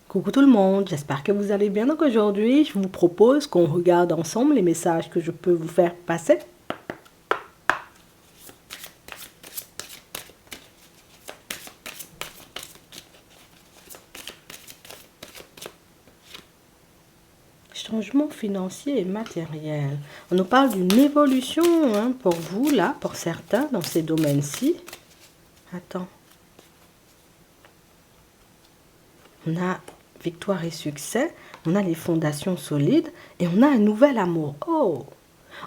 Coucou tout le monde, j'espère que vous allez bien. Donc aujourd'hui, je vous propose qu'on regarde ensemble les messages que je peux vous faire passer. Changement financier et matériel. On nous parle d'une évolution pour vous, là, pour certains, dans ces domaines-ci. Attends. On a victoire et succès, on a les fondations solides et on a un nouvel amour. Oh!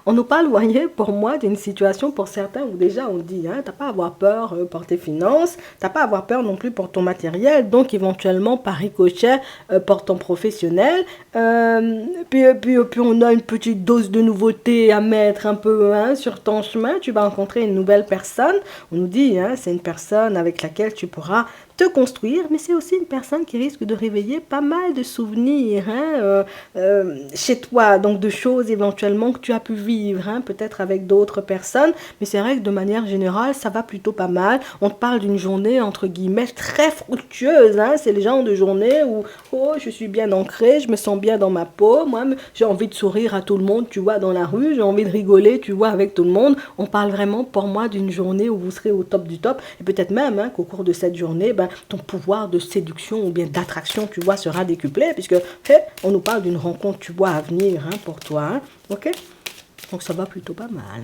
On nous parle, vous voyez, pour moi, d'une situation pour certains où déjà on dit, t'as pas à avoir peur pour tes finances, t'as pas à avoir peur non plus pour ton matériel, donc éventuellement par ricochet pour ton professionnel. Puis on a une petite dose de nouveauté à mettre un peu sur ton chemin. Tu vas rencontrer une nouvelle personne. On nous dit, c'est une personne avec laquelle tu pourras te construire, mais c'est aussi une personne qui risque de réveiller pas mal de souvenirs chez toi, donc de choses éventuellement que tu as pu vivre, peut-être avec d'autres personnes, mais c'est vrai que de manière générale, ça va plutôt pas mal. On te parle d'une journée, entre guillemets, très fructueuse, c'est le genre de journée où, oh, je suis bien ancrée, je me sens bien dans ma peau, moi, j'ai envie de sourire à tout le monde, tu vois, dans la rue, j'ai envie de rigoler, tu vois, avec tout le monde. On parle vraiment, pour moi, d'une journée où vous serez au top du top, et peut-être même qu'au cours de cette journée, ton pouvoir de séduction ou bien d'attraction, tu vois, sera décuplé, puisque on nous parle d'une rencontre, tu vois, à venir pour toi, ok? Donc ça va plutôt pas mal.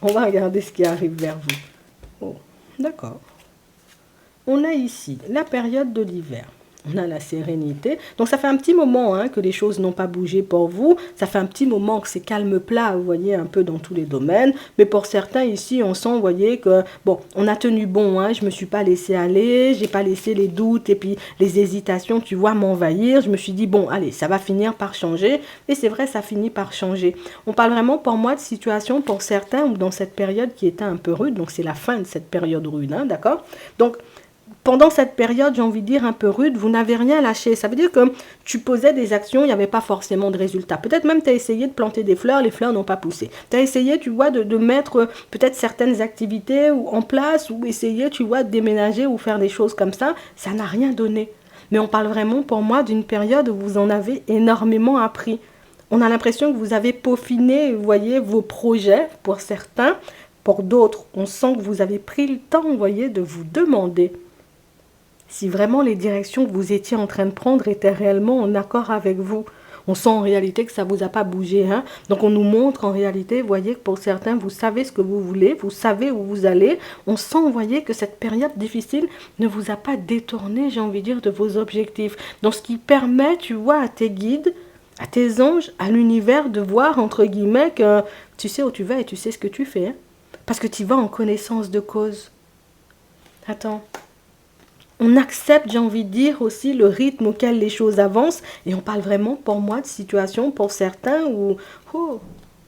On va regarder ce qui arrive vers vous. Oh, d'accord. On a ici la période de l'hiver. On a la sérénité. Donc ça fait un petit moment que les choses n'ont pas bougé pour vous. Ça fait un petit moment que c'est calme plat, vous voyez, un peu dans tous les domaines. Mais pour certains ici, on sent, vous voyez, que bon, on a tenu bon. Je me suis pas laissé aller. J'ai pas laissé les doutes et puis les hésitations, tu vois, m'envahir. Je me suis dit, bon, allez, ça va finir par changer. Et c'est vrai, ça finit par changer. On parle vraiment pour moi de situation pour certains ou dans cette période qui était un peu rude. Donc c'est la fin de cette période rude, d'accord? Donc pendant cette période, j'ai envie de dire un peu rude, vous n'avez rien lâché. Ça veut dire que tu posais des actions, il n'y avait pas forcément de résultat. Peut-être même tu as essayé de planter des fleurs, les fleurs n'ont pas poussé. Tu as essayé, tu vois, de mettre peut-être certaines activités en place ou essayer, tu vois, de déménager ou faire des choses comme ça. Ça n'a rien donné. Mais on parle vraiment pour moi d'une période où vous en avez énormément appris. On a l'impression que vous avez peaufiné, vous voyez, vos projets pour certains. Pour d'autres, on sent que vous avez pris le temps, vous voyez, de vous demander si vraiment les directions que vous étiez en train de prendre étaient réellement en accord avec vous. On sent en réalité que ça ne vous a pas bougé. Donc on nous montre en réalité, vous voyez, que pour certains, vous savez ce que vous voulez, vous savez où vous allez. On sent, vous voyez, que cette période difficile ne vous a pas détourné, j'ai envie de dire, de vos objectifs. Donc ce qui permet, tu vois, à tes guides, à tes anges, à l'univers de voir, entre guillemets, que tu sais où tu vas et tu sais ce que tu fais. Parce que tu vas en connaissance de cause. Attends. On accepte, j'ai envie de dire, aussi le rythme auquel les choses avancent. Et on parle vraiment, pour moi, de situations, pour certains, où on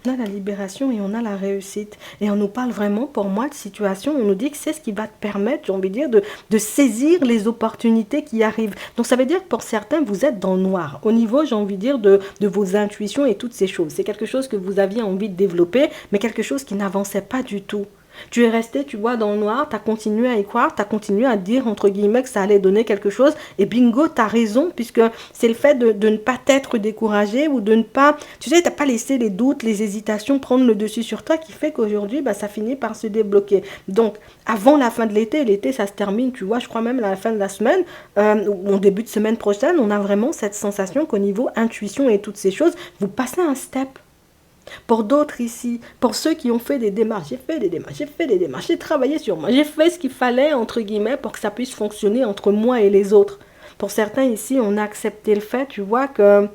a la libération et on a la réussite. Et on nous parle vraiment, pour moi, de situations où on nous dit que c'est ce qui va te permettre, j'ai envie de dire, de saisir les opportunités qui arrivent. Donc ça veut dire que pour certains, vous êtes dans le noir. Au niveau, j'ai envie de dire, de vos intuitions et toutes ces choses. C'est quelque chose que vous aviez envie de développer, mais quelque chose qui n'avançait pas du tout. Tu es resté, tu vois, dans le noir, tu as continué à y croire, tu as continué à dire, entre guillemets, que ça allait donner quelque chose. Et bingo, tu as raison, puisque c'est le fait de ne pas t'être découragé ou de ne pas... Tu sais, tu n'as pas laissé les doutes, les hésitations prendre le dessus sur toi qui fait qu'aujourd'hui, ça finit par se débloquer. Donc, avant la fin de l'été, ça se termine, tu vois, je crois même à la fin de la semaine, ou en début de semaine prochaine, on a vraiment cette sensation qu'au niveau intuition et toutes ces choses, vous passez un step. Pour d'autres ici, pour ceux qui ont fait des démarches, j'ai travaillé sur moi, j'ai fait ce qu'il fallait, entre guillemets, pour que ça puisse fonctionner entre moi et les autres. Pour certains ici, on a accepté le fait, tu vois, que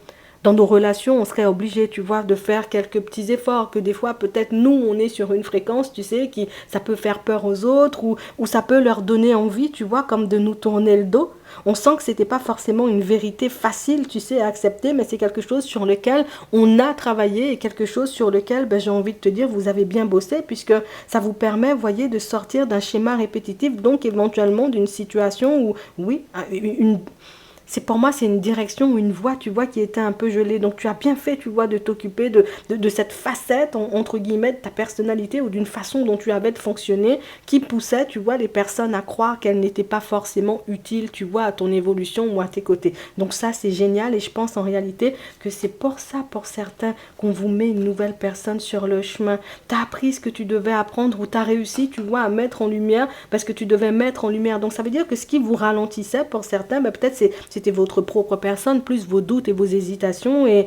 dans nos relations, on serait obligé, tu vois, de faire quelques petits efforts, que des fois, peut-être nous, on est sur une fréquence, tu sais, qui ça peut faire peur aux autres, ou ça peut leur donner envie, tu vois, comme de nous tourner le dos. On sent que c'était pas forcément une vérité facile, tu sais, à accepter, mais c'est quelque chose sur lequel on a travaillé et quelque chose sur lequel, j'ai envie de te dire, vous avez bien bossé, puisque ça vous permet, vous voyez, de sortir d'un schéma répétitif, donc éventuellement d'une situation où, oui, pour moi, c'est une direction ou une voie, tu vois, qui était un peu gelée. Donc, tu as bien fait, tu vois, de t'occuper de cette facette, entre guillemets, de ta personnalité ou d'une façon dont tu avais de fonctionner qui poussait, tu vois, les personnes à croire qu'elles n'étaient pas forcément utiles, tu vois, à ton évolution ou à tes côtés. Donc, ça, c'est génial et je pense en réalité que c'est pour ça, pour certains, qu'on vous met une nouvelle personne sur le chemin. Tu as appris ce que tu devais apprendre ou tu as réussi, tu vois, à mettre en lumière parce que tu devais mettre en lumière. Donc, ça veut dire que ce qui vous ralentissait pour certains, ben, peut-être c'était votre propre personne, plus vos doutes et vos hésitations. Et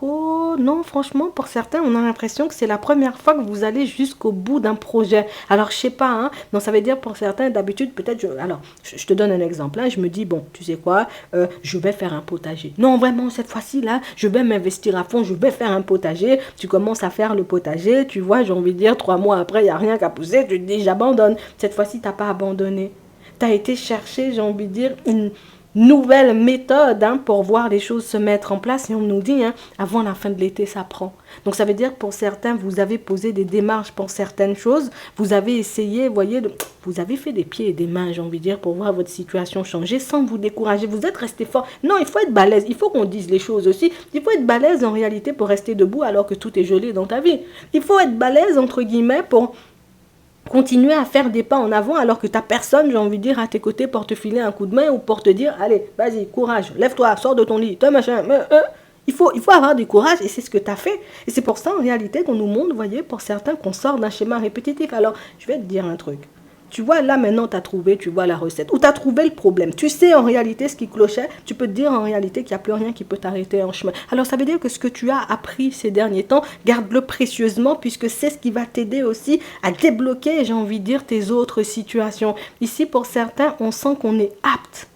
oh non, franchement, pour certains, on a l'impression que c'est la première fois que vous allez jusqu'au bout d'un projet. Alors, je sais pas, hein. Donc, ça veut dire pour certains, d'habitude, peut-être, alors, je te donne un exemple, hein. Je me dis, bon, tu sais quoi, je vais faire un potager. Non, vraiment, cette fois-ci, là, je vais m'investir à fond, je vais faire un potager. Tu commences à faire le potager, tu vois, j'ai envie de dire, 3 mois après, il n'y a rien qu'à pousser, tu te dis, j'abandonne. Cette fois-ci, tu n'as pas abandonné. Tu as été chercher, j'ai envie de dire, une nouvelle méthode, hein, pour voir les choses se mettre en place. Et on nous dit, hein, avant la fin de l'été, ça prend. Donc ça veut dire que pour certains, vous avez posé des démarches pour certaines choses. Vous avez essayé, voyez, vous avez fait des pieds et des mains, j'ai envie de dire, pour voir votre situation changer sans vous décourager. Vous êtes resté fort. Non, il faut être balèze. Il faut qu'on dise les choses aussi. Il faut être balèze en réalité pour rester debout alors que tout est gelé dans ta vie. Il faut être balèze, entre guillemets, pour continuer à faire des pas en avant alors que tu n'as personne, j'ai envie de dire, à tes côtés pour te filer un coup de main ou pour te dire, allez, vas-y, courage, lève-toi, sors de ton lit, toi machin. Il faut avoir du courage et c'est ce que tu as fait. Et c'est pour ça, en réalité, qu'on nous montre, vous voyez, pour certains, qu'on sort d'un schéma répétitif. Alors, je vais te dire un truc. Tu vois, là maintenant, tu as trouvé, tu vois la recette. Ou tu as trouvé le problème. Tu sais en réalité ce qui clochait. Tu peux te dire en réalité qu'il n'y a plus rien qui peut t'arrêter en chemin. Alors ça veut dire que ce que tu as appris ces derniers temps, garde-le précieusement puisque c'est ce qui va t'aider aussi à débloquer, j'ai envie de dire, tes autres situations. Ici, pour certains, on sent qu'on est apte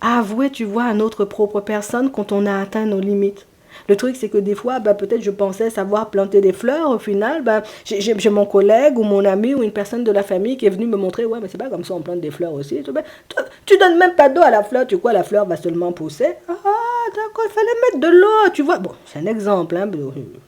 à avouer, tu vois, à notre propre personne quand on a atteint nos limites. Le truc, c'est que des fois, peut-être je pensais savoir planter des fleurs. Au final, j'ai mon collègue ou mon ami ou une personne de la famille qui est venu me montrer, ouais, mais c'est pas comme ça, on plante des fleurs aussi. Tu donnes même pas d'eau à la fleur, tu crois la fleur va seulement pousser. Ah, d'accord, il fallait mettre de l'eau, tu vois. Bon, c'est un exemple, hein,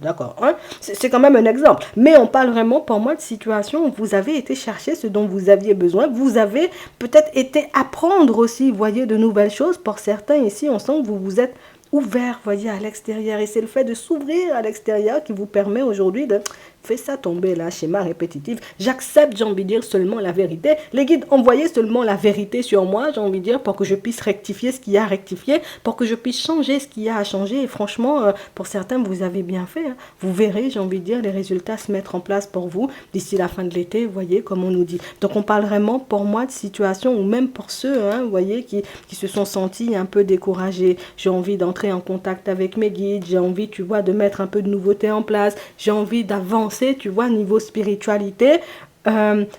d'accord. Hein, c'est quand même un exemple. Mais on parle vraiment, pour moi, de situation où vous avez été chercher ce dont vous aviez besoin. Vous avez peut-être été apprendre aussi, voyez, de nouvelles choses. Pour certains ici, on sent que vous vous êtes ouvert, voyez, à l'extérieur. Et c'est le fait de s'ouvrir à l'extérieur qui vous permet aujourd'hui de faire ça tomber, là, schéma répétitif. J'accepte, j'ai envie de dire, seulement la vérité. Les guides, envoyez seulement la vérité sur moi, j'ai envie de dire, pour que je puisse rectifier ce qu'il y a à rectifier, pour que je puisse changer ce qu'il y a à changer. Et franchement, pour certains, vous avez bien fait. Hein. Vous verrez, j'ai envie de dire, les résultats se mettre en place pour vous d'ici la fin de l'été, vous voyez, comme on nous dit. Donc, on parle vraiment, pour moi, de situation, ou même pour ceux, hein, vous voyez, qui se sont sentis un peu découragés. J'ai envie d'entrer en contact avec mes guides, j'ai envie, tu vois, de mettre un peu de nouveauté en place, j'ai envie d'avancer, tu vois, niveau spiritualité.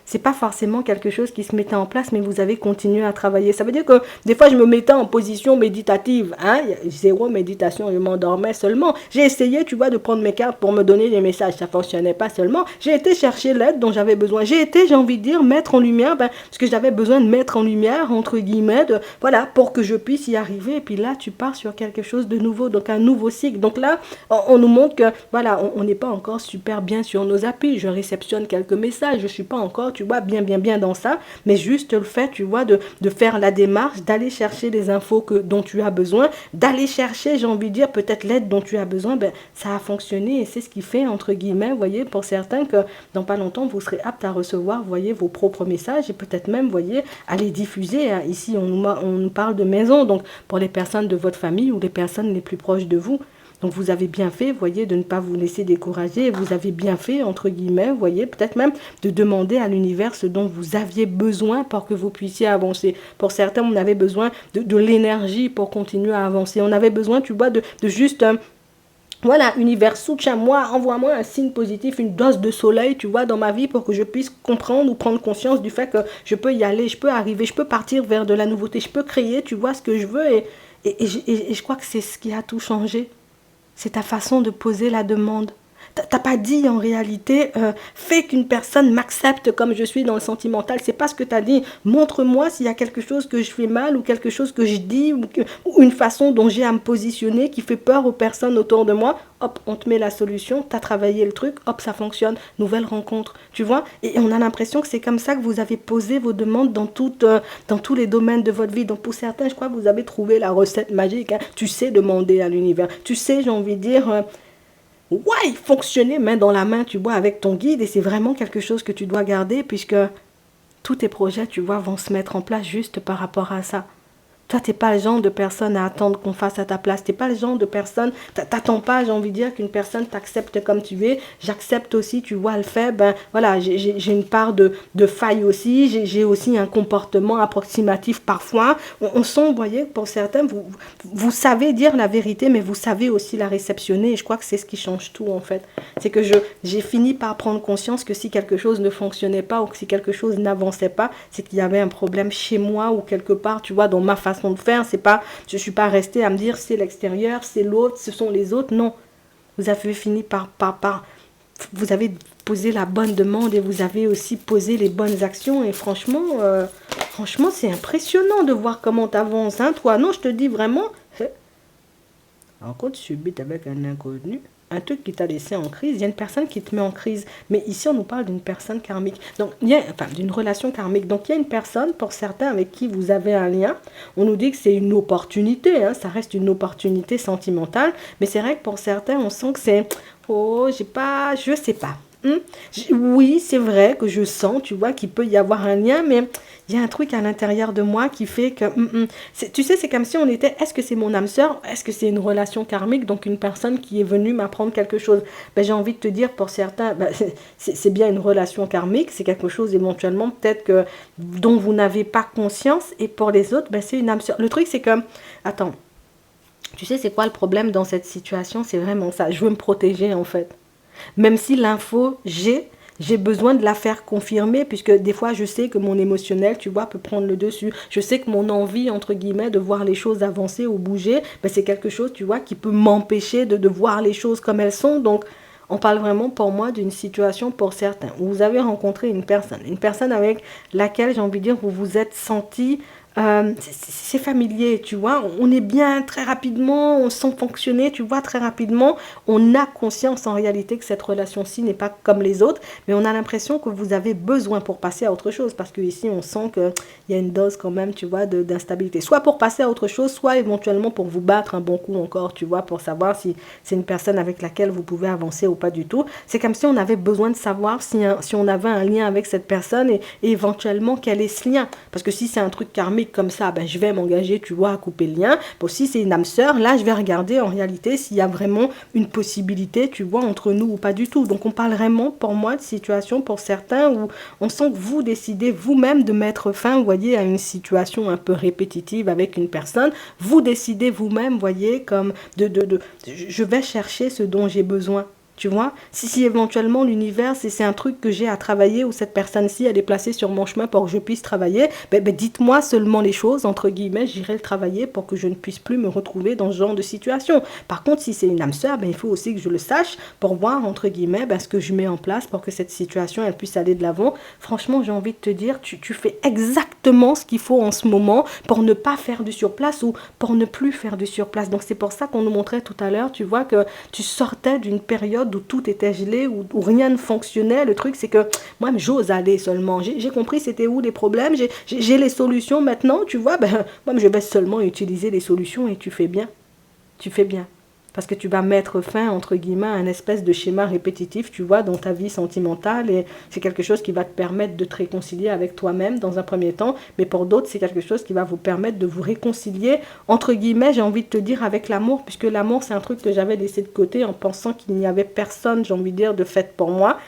C'est pas forcément quelque chose qui se mettait en place, mais vous avez continué à travailler. Ça veut dire que des fois, je me mettais en position méditative. Hein? Zéro méditation, je m'endormais seulement. J'ai essayé, tu vois, de prendre mes cartes pour me donner des messages. Ça fonctionnait pas seulement. J'ai été chercher l'aide dont j'avais besoin. J'ai été, j'ai envie de dire, mettre en lumière ce que j'avais besoin de mettre en lumière, entre guillemets, voilà, pour que je puisse y arriver. Et puis là, tu pars sur quelque chose de nouveau, donc un nouveau cycle. Donc là, on nous montre que, voilà, on n'est pas encore super bien sur nos appuis. Je réceptionne quelques messages. Je suis pas encore, tu vois, bien dans ça, mais juste le fait, tu vois, de faire la démarche, d'aller chercher les infos dont tu as besoin, d'aller chercher, j'ai envie de dire, peut-être l'aide dont tu as besoin, ça a fonctionné et c'est ce qui fait, entre guillemets, vous voyez, pour certains que dans pas longtemps, vous serez apte à recevoir, vous voyez, vos propres messages et peut-être même, vous voyez, à les diffuser. Hein. Ici, on nous parle de maison, donc pour les personnes de votre famille ou les personnes les plus proches de vous. Donc vous avez bien fait, voyez, de ne pas vous laisser décourager. Et vous avez bien fait, entre guillemets, voyez, peut-être même de demander à l'univers ce dont vous aviez besoin pour que vous puissiez avancer. Pour certains, on avait besoin de l'énergie pour continuer à avancer. On avait besoin, tu vois, de juste... voilà, univers, soutiens-moi, envoie-moi un signe positif, une dose de soleil, tu vois, dans ma vie pour que je puisse comprendre ou prendre conscience du fait que je peux y aller, je peux arriver, je peux partir vers de la nouveauté, je peux créer, tu vois, ce que je veux. Et je crois que c'est ce qui a tout changé. C'est ta façon de poser la demande, T'as pas dit en réalité, fais qu'une personne m'accepte comme je suis dans le sentimental. C'est pas ce que tu as dit. Montre-moi s'il y a quelque chose que je fais mal ou quelque chose que je dis ou une façon dont j'ai à me positionner qui fait peur aux personnes autour de moi. Hop, on te met la solution, tu as travaillé le truc, hop, ça fonctionne. Nouvelle rencontre, tu vois. Et on a l'impression que c'est comme ça que vous avez posé vos demandes dans tous les domaines de votre vie. Donc pour certains, je crois que vous avez trouvé la recette magique. Hein. Tu sais demander à l'univers. Tu sais, j'ai envie de dire, ouais, fonctionner main dans la main, tu vois, avec ton guide. Et c'est vraiment quelque chose que tu dois garder puisque tous tes projets, tu vois, vont se mettre en place juste par rapport à ça. Toi, t'es pas le genre de personne à attendre qu'on fasse à ta place. T'es pas le genre de personne, t'attends pas, j'ai envie de dire, qu'une personne t'accepte comme tu es. J'accepte aussi, tu vois, le fait, ben voilà, j'ai une part de faille aussi, j'ai aussi un comportement approximatif parfois. On sent, vous voyez, pour certains, vous savez dire la vérité, mais vous savez aussi la réceptionner. Et je crois que c'est ce qui change tout, en fait. C'est que j'ai fini par prendre conscience que si quelque chose ne fonctionnait pas ou que si quelque chose n'avançait pas, c'est qu'il y avait un problème chez moi ou quelque part, tu vois, dans ma façon de faire. C'est pas, je suis pas restée à me dire c'est l'extérieur, c'est l'autre, ce sont les autres. Non, vous avez fini par vous avez posé la bonne demande et vous avez aussi posé les bonnes actions. Et franchement, c'est impressionnant de voir comment tu avances, hein, toi. Non, je te dis vraiment, rencontre subite avec un inconnu, un truc qui t'a laissé en crise, il y a une personne qui te met en crise. Mais ici, on nous parle d'une personne karmique. Donc, enfin, d'une relation karmique. Donc, il y a une personne, pour certains, avec qui vous avez un lien. On nous dit que c'est une opportunité, hein, ça reste une opportunité sentimentale. Mais c'est vrai que pour certains, on sent que c'est, oh, je sais pas. Oui, c'est vrai que je sens, tu vois, qu'il peut y avoir un lien, mais il y a un truc à l'intérieur de moi qui fait que, tu sais, c'est comme si on était, est-ce que c'est mon âme sœur, est-ce que c'est une relation karmique, donc une personne qui est venue m'apprendre quelque chose. Ben, j'ai envie de te dire, pour certains, ben, c'est bien une relation karmique, c'est quelque chose éventuellement peut-être que dont vous n'avez pas conscience, et pour les autres, ben, c'est une âme sœur. Le truc, c'est que, attends, tu sais, c'est quoi le problème dans cette situation? C'est vraiment ça, je veux me protéger en fait. Même si l'info, j'ai besoin de la faire confirmer, puisque des fois, je sais que mon émotionnel, tu vois, peut prendre le dessus. Je sais que mon envie, entre guillemets, de voir les choses avancer ou bouger, ben, c'est quelque chose, tu vois, qui peut m'empêcher de voir les choses comme elles sont. Donc, on parle vraiment pour moi d'une situation pour certains, où vous avez rencontré une personne avec laquelle, j'ai envie de dire, vous vous êtes senti c'est familier, tu vois, on est bien très rapidement, on sent fonctionner, tu vois, très rapidement, on a conscience en réalité que cette relation-ci n'est pas comme les autres, mais on a l'impression que vous avez besoin pour passer à autre chose, parce que ici on sent qu'il y a une dose quand même, tu vois, d'instabilité, soit pour passer à autre chose, soit éventuellement pour vous battre un bon coup encore, tu vois, pour savoir si c'est une personne avec laquelle vous pouvez avancer ou pas du tout. C'est comme si on avait besoin de savoir si on avait un lien avec cette personne et éventuellement quel est ce lien, parce que si c'est un truc karmique comme ça, ben, je vais m'engager, tu vois, à couper le lien. Bon, si c'est une âme sœur, là, je vais regarder en réalité s'il y a vraiment une possibilité, tu vois, entre nous ou pas du tout. Donc, on parle vraiment, pour moi, de situation pour certains où on sent que vous décidez vous-même de mettre fin, vous voyez, à une situation un peu répétitive avec une personne. Vous décidez vous-même, voyez, comme je vais chercher ce dont j'ai besoin. Tu vois, si éventuellement l'univers, c'est un truc que j'ai à travailler ou cette personne-ci, elle est placée sur mon chemin pour que je puisse travailler, ben dites-moi seulement les choses, entre guillemets, j'irai le travailler pour que je ne puisse plus me retrouver dans ce genre de situation. Par contre, si c'est une âme sœur, ben, il faut aussi que je le sache pour voir, entre guillemets, ben, ce que je mets en place pour que cette situation, elle puisse aller de l'avant. Franchement, j'ai envie de te dire, tu fais exactement ce qu'il faut en ce moment pour ne pas faire du surplace ou pour ne plus faire du surplace. Donc, c'est pour ça qu'on nous montrait tout à l'heure, tu vois, que tu sortais d'une période où tout était gelé, où rien ne fonctionnait. Le truc, c'est que moi, j'ose aller seulement. J'ai compris c'était où les problèmes. J'ai les solutions maintenant, tu vois. Ben, moi, je vais seulement utiliser les solutions et tu fais bien. Tu fais bien. Parce que tu vas mettre fin, entre guillemets, à un espèce de schéma répétitif, tu vois, dans ta vie sentimentale. Et c'est quelque chose qui va te permettre de te réconcilier avec toi-même dans un premier temps. Mais pour d'autres, c'est quelque chose qui va vous permettre de vous réconcilier, entre guillemets, j'ai envie de te dire, avec l'amour. Puisque l'amour, c'est un truc que j'avais laissé de côté en pensant qu'il n'y avait personne, j'ai envie de dire, de fait pour moi.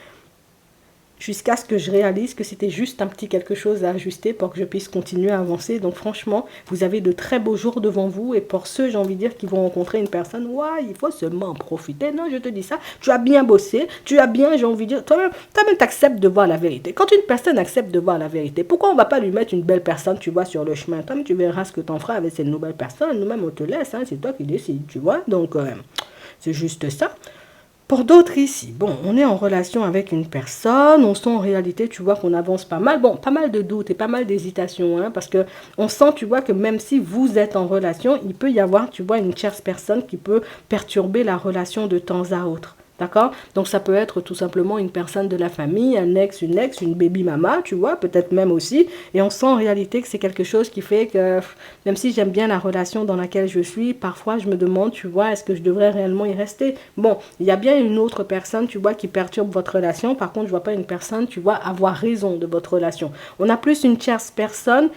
Jusqu'à ce que je réalise que c'était juste un petit quelque chose à ajuster pour que je puisse continuer à avancer. Donc franchement, vous avez de très beaux jours devant vous. Et pour ceux, j'ai envie de dire, qui vont rencontrer une personne, ouais, il faut seulement en profiter. Non, je te dis ça, tu as bien bossé, tu as bien, j'ai envie de dire, toi-même t'acceptes de voir la vérité. Quand une personne accepte de voir la vérité, pourquoi on va pas lui mettre une belle personne, tu vois, sur le chemin? Toi-même, tu verras ce que t'en feras avec cette nouvelle personne. Nous-mêmes, on te laisse, hein, c'est toi qui décides, tu vois. Donc, c'est juste ça. Pour d'autres ici, bon, on est en relation avec une personne, on sent en réalité, tu vois, qu'on avance pas mal. Bon, pas mal de doutes et pas mal d'hésitations, hein, parce que on sent, tu vois, que même si vous êtes en relation, il peut y avoir, tu vois, une tierce personne qui peut perturber la relation de temps à autre. D'accord? Donc ça peut être tout simplement une personne de la famille, un ex, une baby mama, tu vois, peut-être même aussi. Et on sent en réalité que c'est quelque chose qui fait que, même si j'aime bien la relation dans laquelle je suis, parfois je me demande, tu vois, est-ce que je devrais réellement y rester? Bon, il y a bien une autre personne, tu vois, qui perturbe votre relation. Par contre, je vois pas une personne, tu vois, avoir raison de votre relation. On a plus une tierce personne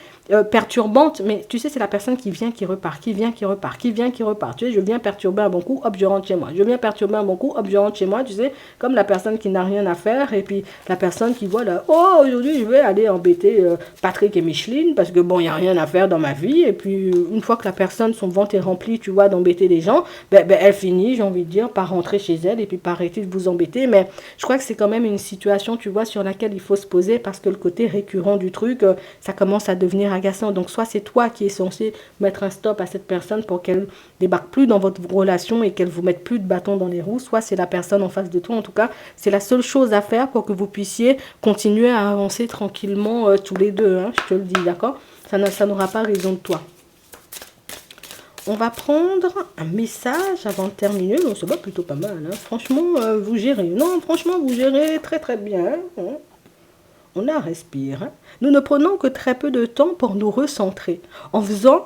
perturbante, mais tu sais, c'est la personne qui vient, qui repart, qui vient, qui repart, qui vient, qui repart. Tu sais, je viens perturber un bon coup, hop, je rentre chez moi. Je viens perturber un bon coup, hop, je rentre chez moi, tu sais, comme la personne qui n'a rien à faire, et puis la personne qui voit là, oh, aujourd'hui, je vais aller embêter Patrick et Micheline, parce que bon, il n'y a rien à faire dans ma vie, et puis une fois que la personne, son ventre est rempli, tu vois, d'embêter les gens, elle finit, j'ai envie de dire, par rentrer chez elle, et puis par arrêter de vous embêter, mais je crois que c'est quand même une situation, tu vois, sur laquelle il faut se poser, parce que le côté récurrent du truc, ça commence à devenir agaçant. Donc soit c'est toi qui es censé mettre un stop à cette personne pour qu'elle débarque plus dans votre relation et qu'elle vous mette plus de bâton dans les roues, soit c'est la personne en face de toi. En tout cas, c'est la seule chose à faire pour que vous puissiez continuer à avancer tranquillement tous les deux, hein, je te le dis, d'accord? Ça n'aura pas raison de toi. On va prendre un message avant de terminer. Non, ça va plutôt pas mal, hein. Franchement, vous gérez. Non, franchement, vous gérez très très bien, hein. On la respire, hein. Nous ne prenons que très peu de temps pour nous recentrer. En faisant,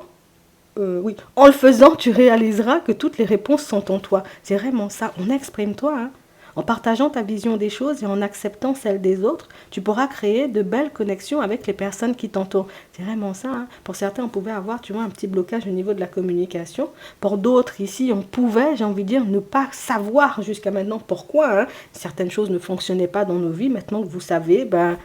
oui, en le faisant, tu réaliseras que toutes les réponses sont en toi. C'est vraiment ça. On exprime-toi, hein. En partageant ta vision des choses et en acceptant celle des autres, tu pourras créer de belles connexions avec les personnes qui t'entourent. C'est vraiment ça, hein. Pour certains, on pouvait avoir, tu vois, un petit blocage au niveau de la communication. Pour d'autres, ici, on pouvait, j'ai envie de dire, ne pas savoir jusqu'à maintenant pourquoi, hein. Certaines choses ne fonctionnaient pas dans nos vies. Maintenant que vous savez, ben,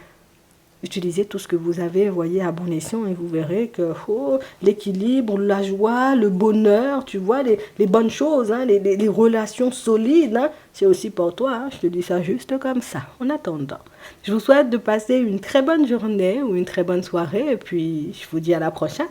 utilisez tout ce que vous avez, voyez, à bon escient, et vous verrez que oh, l'équilibre, la joie, le bonheur, tu vois, les bonnes choses, hein, les relations solides, hein, c'est aussi pour toi, hein, je te dis ça juste comme ça. En attendant, je vous souhaite de passer une très bonne journée ou une très bonne soirée, et puis je vous dis à la prochaine.